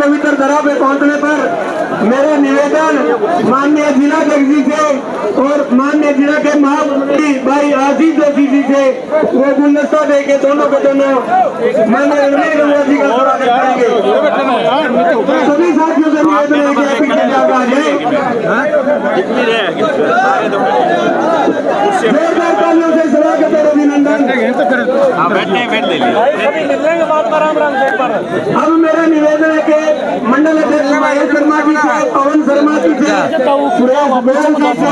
पवित्र धरा पे पहुंचने पर मेरा निवेदन माननीय जिला जगजी से और माननीय जिला के महामंत्री भाई आशीष जोशी जी से वो गुलदस्ता दे के दोनों के दोनों माननीय रणवीर गंगा जी का स्वागत करेंगे। सभी साथियों से निवेदन है कि पीछे जाकर आ जाए। जोरदार तालियों से स्वागत है अभिनंदन। अब मेरा निवेदन है कि मंडल अध्यक्ष महेश शर्मा जी से, पवन शर्मा जी से, सुरेश गोयल जी से,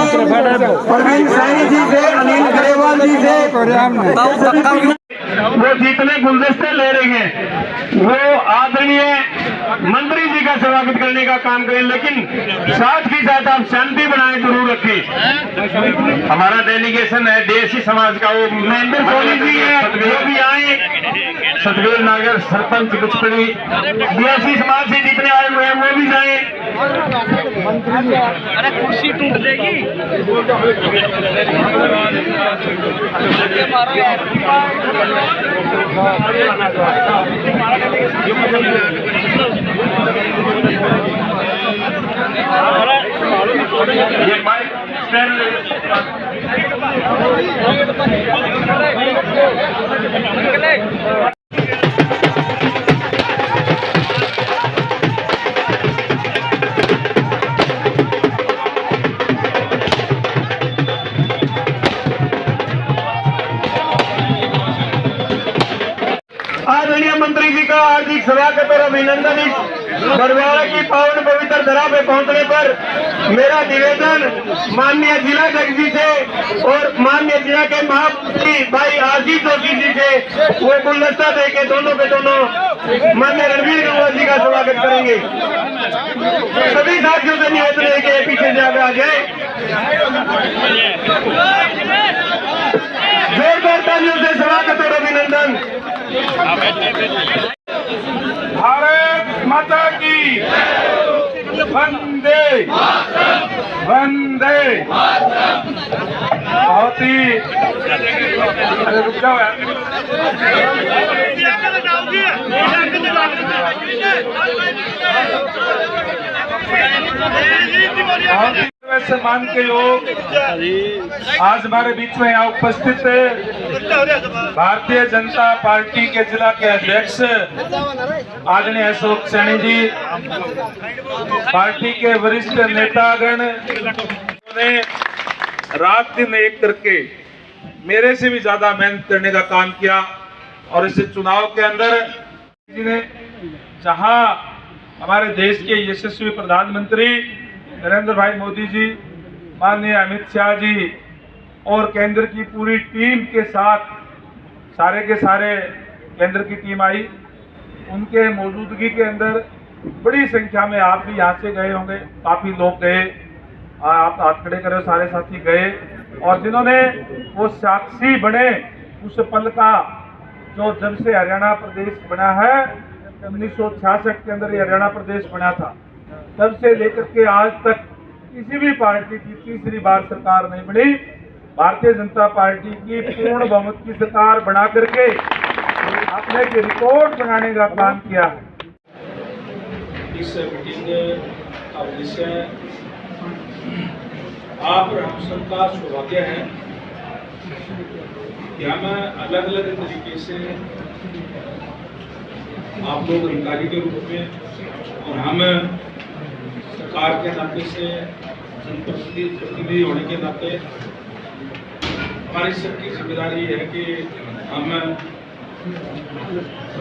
प्रवीण साई जी से, अनिल ग्रेवाल जी से, वो जितने गुलदस्ते ले रहे हैं वो आदरणीय मंत्री जी का स्वागत करने का काम करें, लेकिन साथ ही साथ आप शांति बनाए जरूर रखें। हमारा डेलीगेशन है देशी समाज का, वो महेंद्र सोनी जी है वो भी आए, सतवीर नागर सरपंच बिचपड़ी, देशी समाज से जितने आए हुए हैं वो भी जाए। अरे कुर्सी टूट जाएगी। ये माइक स्टैंड आदरणीय मंत्री जी का हार्दिक स्वागत और अभिनंदन। इस बरवाड़ा की पावन पवित्र धरा पे पहुंचने पर मेरा निवेदन माननीय जिला जगजी से और माननीय जिला के महामंत्री भाई आशीष जोशी जी से वो गुलदस्ता दे के दोनों माननीय रणवीर गंगा जी का स्वागत करेंगे। सभी साथियों से निवेदन है कि पीछे जाकर आ जाए। जोरदार तालियों से स्वागत और अभिनंदन। भारत माता की वंदे वंदे। बहुत ही रुक जाओ यार। सम्मान के लोग आज हमारे बीच में यहाँ उपस्थित भारतीय जनता पार्टी के जिला के अध्यक्ष आदरणीय अशोक सैनी जी, पार्टी के वरिष्ठ नेतागण ने रात दिन एक करके मेरे से भी ज्यादा मेहनत करने का काम किया और इस चुनाव के अंदर ने जहां हमारे देश के यशस्वी प्रधानमंत्री नरेंद्र भाई मोदी जी, माननीय अमित शाह जी और केंद्र की पूरी टीम के साथ सारे के सारे केंद्र की टीम आई, उनके मौजूदगी के अंदर बड़ी संख्या में आप भी यहाँ से गए होंगे, काफी लोग गए, आप हाथ खड़े करो, सारे साथी गए और जिन्होंने वो साक्षी बने उस पल का, जो जब से हरियाणा प्रदेश बना है 1966 के अंदर ये हरियाणा प्रदेश बना था, तब से लेकर के आज तक किसी भी पार्टी की तीसरी बार सरकार नहीं बनी। भारतीय जनता पार्टी की पूर्ण बहुमत की सरकार बना करके आपने एक रिकॉर्ड बनाने का काम किया है। इस मीटिंग का विषय आप और हम सबका सौभाग्य है कि हम अलग अलग तरीके से आप लोग अधिकारी के रूप में और हम सरकार के नाते से, जनप्रतिनिधि होने के नाते हमारी सबकी जिम्मेदारी है कि हम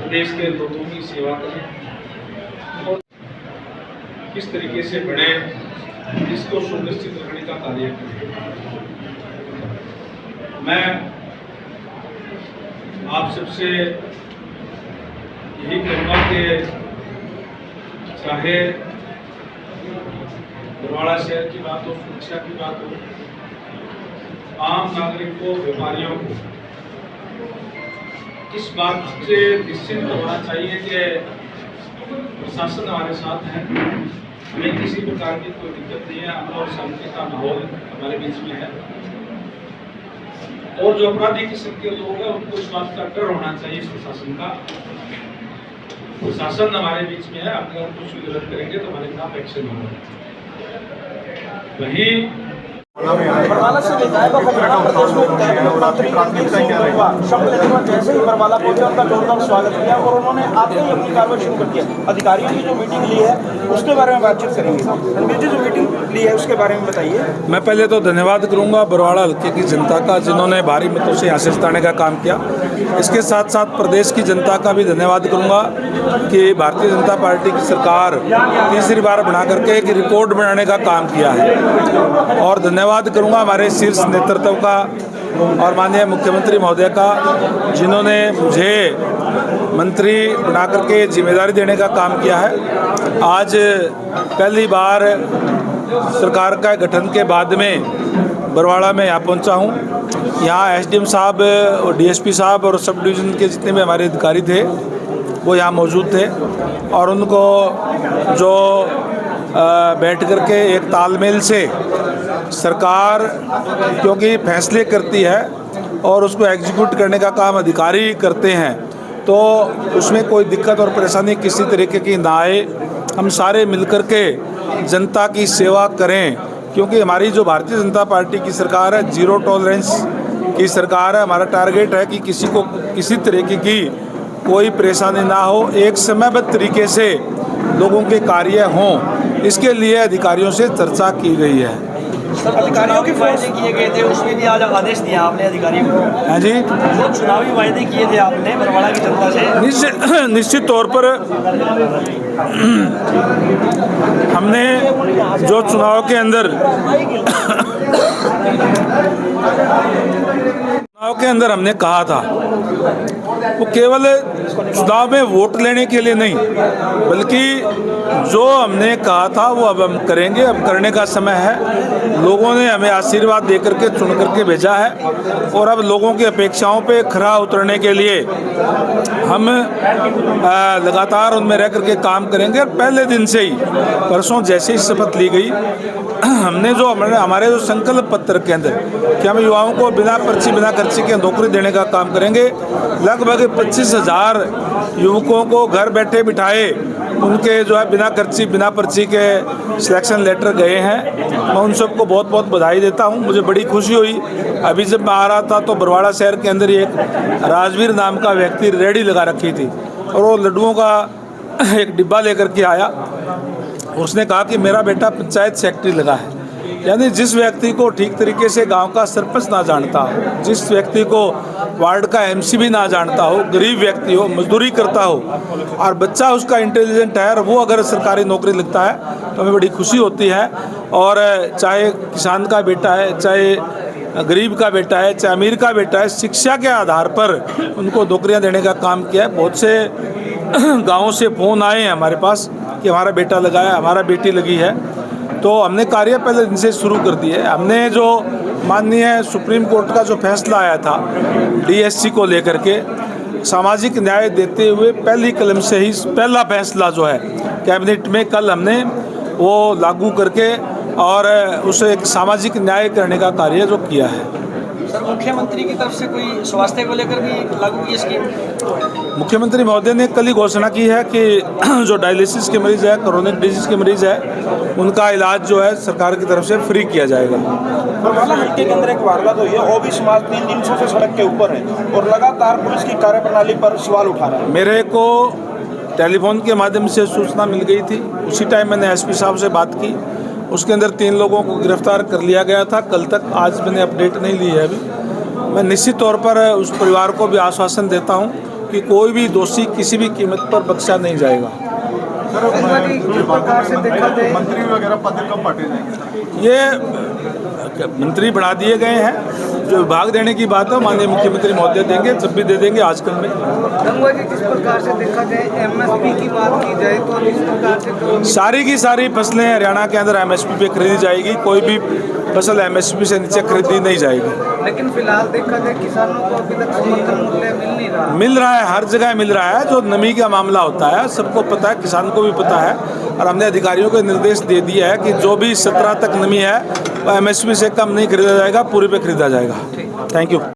देश के लोगों की सेवा करें और किस तरीके से बढ़े इसको सुनिश्चित रखने का कार्य करें। मैं आप सबसे यही कहूँगा कि चाहे बरवाड़ा शहर की बात हो, सुरक्षा की बात हो, आम नागरिक को, व्यापारियों को इस बात से निश्चिंत होना चाहिए कि प्रशासन हमारे साथ है, हमें किसी प्रकार की कोई दिक्कत नहीं है, अमन और शांति का माहौल हमारे बीच में है और जो अपराधी किस्म के लोग हैं उनको इस बात का डर होना चाहिए प्रशासन का प्रशासन हमारे बीच में है, अगर हम कुछ गलत करेंगे तो हमारे खिलाफ एक्शन होगा। वही बरवाला से विधायक और हरियाणा प्रदेश में विधायक मंत्री रणधीर सिंह गंगवा शपथ लेने के बाद जैसे ही बरवाला पहुंचे उनका जोरदार स्वागत किया और उन्होंने आते ही अपनी कार्रवाई शुरू कर दिया। अधिकारियों की जो मीटिंग ली है उसके बारे में बातचीत करेंगे। रणधीर जी, जो मीटिंग ली है उसके बारे में बताइए। मैं पहले तो धन्यवाद करूंगा बरवाड़ा हल्के की जनता का, जिन्होंने भारी मतों से यहाँ से जिताने का काम किया। इसके साथ साथ प्रदेश की जनता का भी धन्यवाद करूंगा कि भारतीय जनता पार्टी की सरकार तीसरी बार बना करके एक रिकॉर्ड बनाने का काम किया है। और धन्यवाद करूंगा हमारे शीर्ष नेतृत्व का और माननीय मुख्यमंत्री महोदय का, जिन्होंने मुझे मंत्री बना करके जिम्मेदारी देने का काम किया है। आज पहली बार सरकार का गठन के बाद में बरवाड़ा में यहाँ पहुँचा हूँ। यहाँ एसडीएम साहब और डीएसपी साहब और सब डिवीज़न के जितने भी हमारे अधिकारी थे वो यहाँ मौजूद थे और उनको जो बैठ करके एक तालमेल से सरकार क्योंकि फैसले करती है और उसको एग्जीक्यूट करने का काम अधिकारी करते हैं, तो उसमें कोई दिक्कत और परेशानी किसी तरीके की ना आए। हम सारे मिलकर के जनता की सेवा करें, क्योंकि हमारी जो भारतीय जनता पार्टी की सरकार है जीरो टॉलरेंस की सरकार है। हमारा टारगेट है कि किसी को किसी तरीके की कोई परेशानी ना हो, एक समयबद्ध तरीके से लोगों के कार्य हों, इसके लिए अधिकारियों से चर्चा की गई है। अधिकारियों के वायदे किए गए थे उसमें भी आज आदेश दिया आपने अधिकारियों को? हाँ जी, जो चुनावी वायदे किए थे आपने बरवाड़ा की जनता से, निश्चित तौर पर हमने जो चुनाव के अंदर हमने कहा था वो केवल चुनाव में वोट लेने के लिए नहीं, बल्कि जो हमने कहा था वो अब हम करेंगे। अब करने का समय है। लोगों ने हमें आशीर्वाद दे करके चुन करके भेजा है और अब लोगों की अपेक्षाओं पे खरा उतरने के लिए हम लगातार उनमें रह करके काम करेंगे। पहले दिन से ही, परसों जैसे ही शपथ ली गई, हमने जो हमारे जो संकल्प पत्र के अंदर कि हम युवाओं को बिना पर्ची बिना खर्ची के नौकरी देने का काम करेंगे। लगभग 25,000 युवकों को घर बैठे बिठाए उनके जो है बिना खर्ची बिना पर्ची के सिलेक्शन लेटर गए हैं। मैं उन सबको बहुत बहुत बधाई देता हूं। मुझे बड़ी खुशी हुई। अभी जब मैं आ रहा था तो बरवाड़ा शहर के अंदर एक राजवीर नाम का व्यक्ति रेडी लगा रखी थी और वो लड्डुओं का एक डिब्बा लेकर के आया। उसने कहा कि मेरा बेटा पंचायत सेक्रेटरी लगा है। यानी जिस व्यक्ति को ठीक तरीके से गांव का सरपंच ना जानता हो, जिस व्यक्ति को वार्ड का एमसी भी ना जानता हो, गरीब व्यक्ति हो, मजदूरी करता हो और बच्चा उसका इंटेलिजेंट है और वो अगर सरकारी नौकरी लगता है तो हमें बड़ी खुशी होती है। और चाहे किसान का बेटा है, चाहे गरीब का बेटा है, चाहे अमीर का बेटा है, शिक्षा के आधार पर उनको नौकरियां देने का काम किया है। बहुत से गाँवों से फ़ोन आए हैं हमारे पास कि हमारा बेटा लगा है, हमारा बेटी लगी है। तो हमने कार्य पहले दिन से शुरू कर दिए। हमने जो माननीय सुप्रीम कोर्ट का जो फैसला आया था डीएससी को लेकर के सामाजिक न्याय देते हुए पहली कलम से ही पहला फैसला जो है कैबिनेट में कल हमने वो लागू करके और उसे एक सामाजिक न्याय करने का कार्य जो किया है। सर, मुख्यमंत्री की तरफ से कोई स्वास्थ्य को लेकर भी लागू की स्कीम? मुख्यमंत्री महोदय ने कल ही घोषणा की है कि जो डायलिसिस के मरीज है, क्रोनिक डिजीज के मरीज है, उनका इलाज जो है सरकार की तरफ से फ्री किया जाएगा। बरवाला हल्के के अंदर एक वारदात हुई है। ओबी समाज 3 दिन से सड़क के ऊपर है और लगातार पुलिस की कार्यप्रणाली पर सवाल उठा रहा है। मेरे को टेलीफोन के माध्यम से सूचना मिल गई थी। उसी टाइम मैंने एसपी साहब से बात की। उसके अंदर 3 लोगों को गिरफ्तार कर लिया गया था कल तक। आज मैंने अपडेट नहीं ली है अभी। मैं निश्चित तौर पर उस परिवार को भी आश्वासन देता हूं कि कोई भी दोषी किसी भी कीमत पर बख्शा नहीं जाएगा। मंत्री वगैरह पद कब बांटे जाएंगे? ये मंत्री बढ़ा दिए गए हैं। जो विभाग देने की बात है माननीय मुख्यमंत्री महोदय देंगे, जब भी दे देंगे। आजकल में गंगवा जी, जिस प्रकार से देखा जाए एमएसपी की बात की जाए तो जिस प्रकार से सारी की सारी फसलें हरियाणा के अंदर एमएसपी पे खरीदी जाएगी। कोई भी फसल एमएसपी से नीचे खरीदी नहीं जाएगी। लेकिन फिलहाल देखा जाए किसानों को अभी तक समर्थन मूल्य मिल नहीं रहा। मिल रहा है, हर जगह मिल रहा है। जो नमी का मामला होता है सबको पता है, किसान को भी पता है। और हमने अधिकारियों को निर्देश दे दिया है कि जो भी 17 तक नमी है वो एमएसपी से कम नहीं खरीदा जाएगा, पूरे पे खरीदा जाएगा। Thank you.